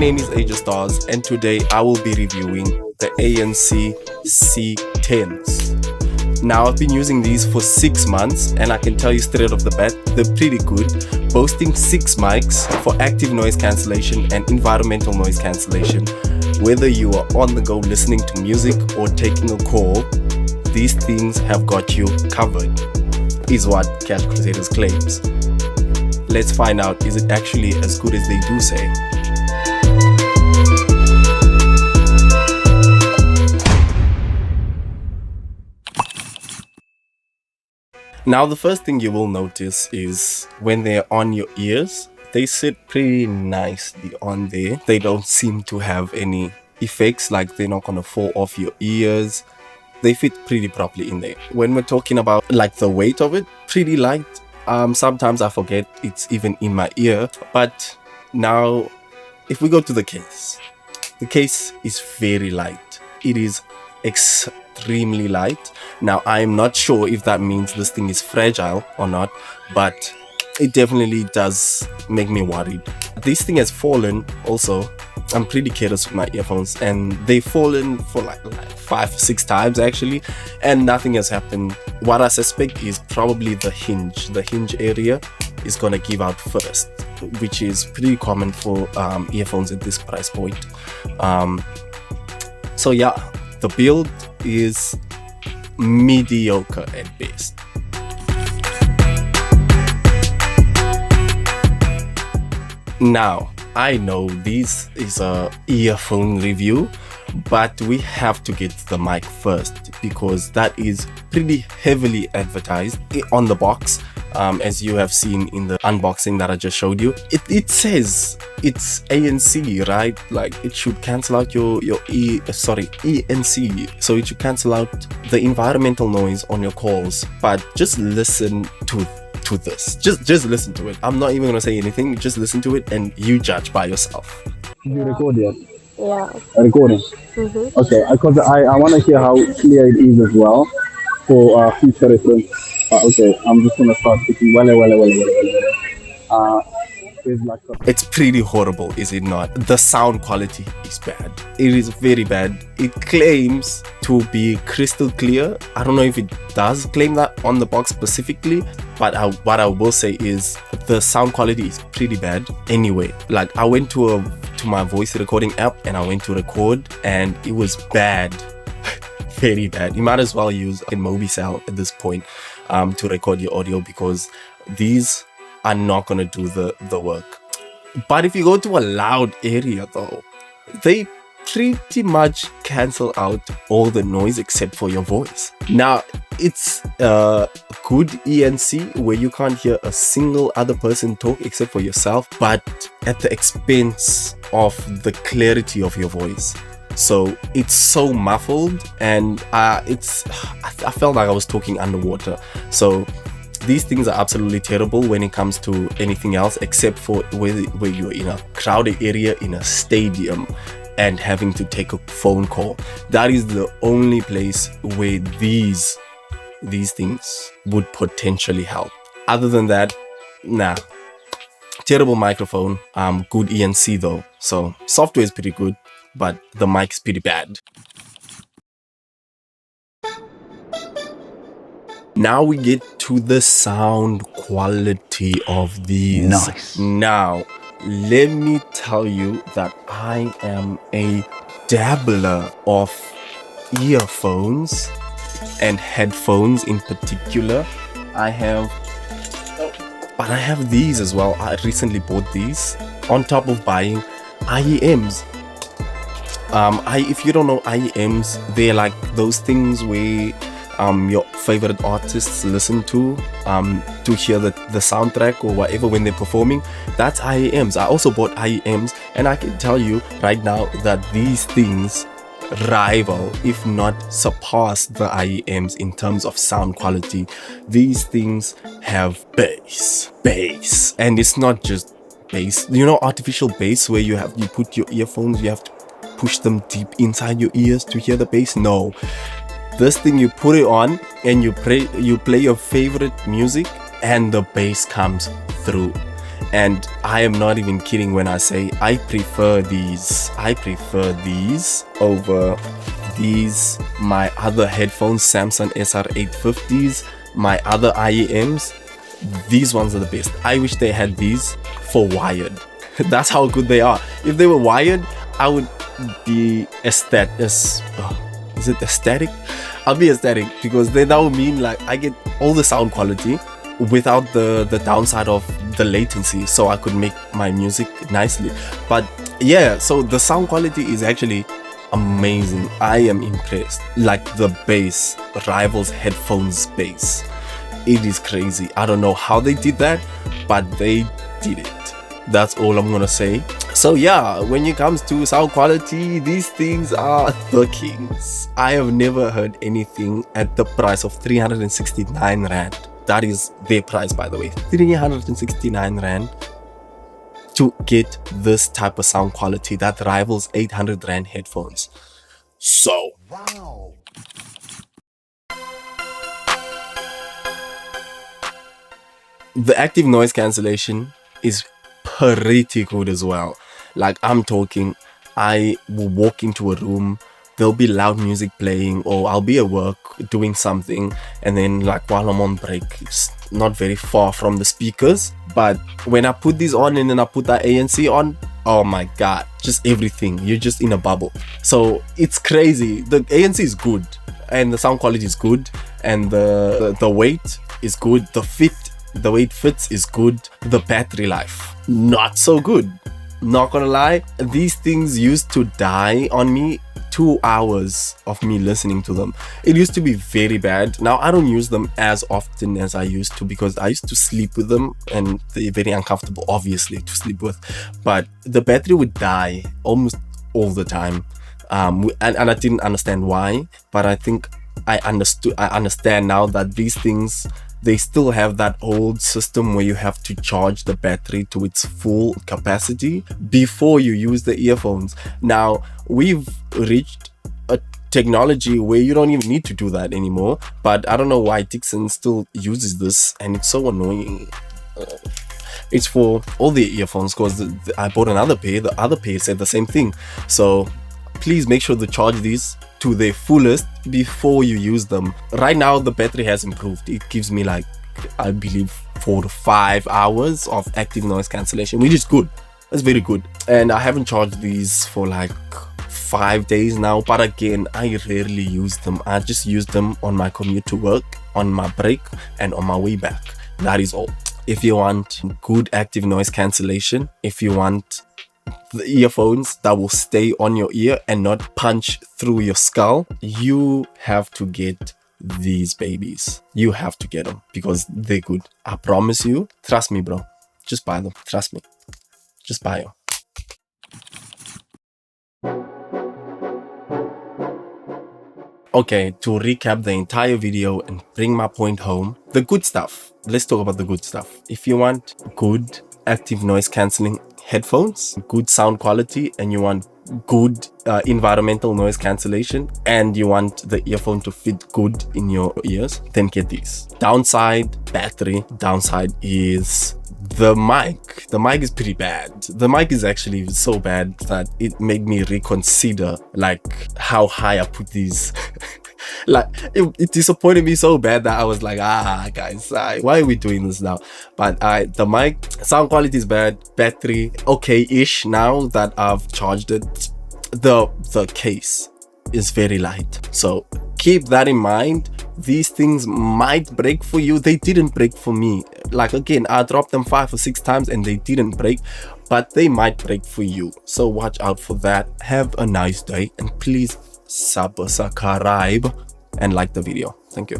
name is Asia Stars, and today I will be reviewing the ANC C10s. Now, I've been using these for 6 months, and I can tell you straight off the bat, they're pretty good, boasting 6 mics for active noise cancellation and environmental noise cancellation. Whether you are on the go listening to music or taking a call, these things have got you covered, is what Cash Crusaders claims. Let's find out, is it actually as good as they do say? Now, the first thing you will notice is when they're on your ears, they sit pretty nicely on there. They don't seem to have any effects, like they're not gonna fall off your ears. They fit pretty properly in there. When we're talking about like the weight of it, pretty light. Sometimes I forget it's even in my ear. But now, if we go to the case is very light. It is extremely light. Now, I am not sure if that means this thing is fragile or not, but it definitely does make me worried. This thing has fallen also. I'm pretty careless with my earphones, and they've fallen for like 5-6 times actually, and nothing has happened. What I suspect is probably the hinge area is gonna give out first, which is pretty common for earphones at this price point. So yeah, the build is mediocre at best. Now, I know this is a earphone review, but we have to get the mic first because that is pretty heavily advertised on the box. As you have seen in the unboxing that I just showed you, it says it's ANC, right? Like it should cancel out your ANC, so it should cancel out the environmental noise on your calls. But just listen to this. Just listen to it. I'm not even gonna say anything. Just listen to it and you judge by yourself. Did you record yet? Yeah. Recording. Okay, because I want to hear how clear it is as well for future reference. Okay, I'm just gonna start speaking. It's pretty horrible, is it not? The sound quality is bad. It is very bad. It claims to be crystal clear. I don't know if it does claim that on the box specifically, but what I will say is the sound quality is pretty bad. Anyway, like I went to my voice recording app and I went to record, and it was bad. Very bad. You might as well use a Mobicel at this point to record your audio, because these are not going to do the work. But if you go to a loud area though, they pretty much cancel out all the noise except for your voice. Now, it's a good ANC where you can't hear a single other person talk except for yourself, but at the expense of the clarity of your voice. So it's so muffled, and I felt like I was talking underwater. So these things are absolutely terrible when it comes to anything else except for where you're in a crowded area in a stadium and having to take a phone call. That is the only place where these things would potentially help. Other than that, nah. Terrible microphone. Good ANC though. So software is pretty good, but the mic's pretty bad. Now we get to the sound quality of these. Nice. Now, let me tell you that I am a dabbler of earphones and headphones in particular. I have these as well. I recently bought these on top of buying IEMs. If you don't know IEMs, they're like those things where your favorite artists listen to hear the soundtrack or whatever when they're performing. That's IEMs. I also bought IEMs, and I can tell you right now that these things rival, if not surpass, the IEMs in terms of sound quality. These things have bass, and it's not just bass. You know, artificial bass where you put your earphones, you have to push them deep inside your ears to hear the bass. No, this thing, you put it on and you play your favorite music, and the bass comes through. And I am not even kidding when I say I prefer these over these, my other headphones, Samsung SR850s, my other IEMs. These ones are the best. I wish they had these for wired. That's how good they are. If they were wired, I would be ecstatic. Is it ecstatic? I'll be ecstatic, because then that would mean like I get all the sound quality without the downside of the latency, so I could make my music nicely. But yeah, so the sound quality is actually amazing. I am impressed. Like the bass rivals headphones bass. It is crazy. I don't know how they did that, but they did it. That's all I'm gonna say. So yeah, when it comes to sound quality, these things are the kings. I have never heard anything at the price of 369 Rand. That is their price, by the way. 369 Rand to get this type of sound quality that rivals 800 Rand headphones. So wow. The active noise cancellation is pretty good as well. Like, I'm talking, I will walk into a room, there'll be loud music playing, or I'll be at work doing something, and then like while I'm on break, it's not very far from the speakers, but when I put these on and then I put that ANC on, oh my god, just everything, you're just in a bubble. So it's crazy. The ANC is good and the sound quality is good, and the weight is good, the way it fits is good. The battery life, not so good. Not gonna lie, these things used to die on me 2 hours of me listening to them. It used to be very bad. Now I don't use them as often as I used to, because I used to sleep with them and they're very uncomfortable, obviously, to sleep with. But the battery would die almost all the time, and I didn't understand why, but I think I understand now that these things, they still have that old system where you have to charge the battery to its full capacity before you use the earphones. Now we've reached a technology where you don't even need to do that anymore, but I don't know why Dixon still uses this, and it's so annoying. It's for all the earphones, because I bought another pair, the other pair said the same thing. So please make sure to charge these to their fullest before you use them. Right now the battery has improved. It gives me like, I believe, 4 to 5 hours of active noise cancellation, which is good. That's very good. And I haven't charged these for like 5 days now, but again, I rarely use them. I just use them on my commute to work, on my break, and on my way back. That is all. If you want good active noise cancellation, if you want the earphones that will stay on your ear and not punch through your skull, you have to get these babies. You have to get them, because they're good. I promise you. Trust me, bro. Just buy them. Trust me. Just buy them. Okay, to recap the entire video and bring my point home, the good stuff. Let's talk about the good stuff. If you want good active noise cancelling headphones, good sound quality, and you want good environmental noise cancellation, and you want the earphone to fit good in your ears, then get these. Downside, battery. Downside is the mic. The mic is pretty bad. The mic is actually so bad that it made me reconsider like how high I put these. Like it disappointed me so bad that I was like, guys, why are we doing this now? But the mic, sound quality is bad, battery okay-ish now that I've charged it. The case is very light, so keep that in mind. These things might break for you. They didn't break for me. Like, again, I dropped them 5 or 6 times and they didn't break, but they might break for you, so watch out for that. Have a nice day, and please subscribe and like the video. Thank you.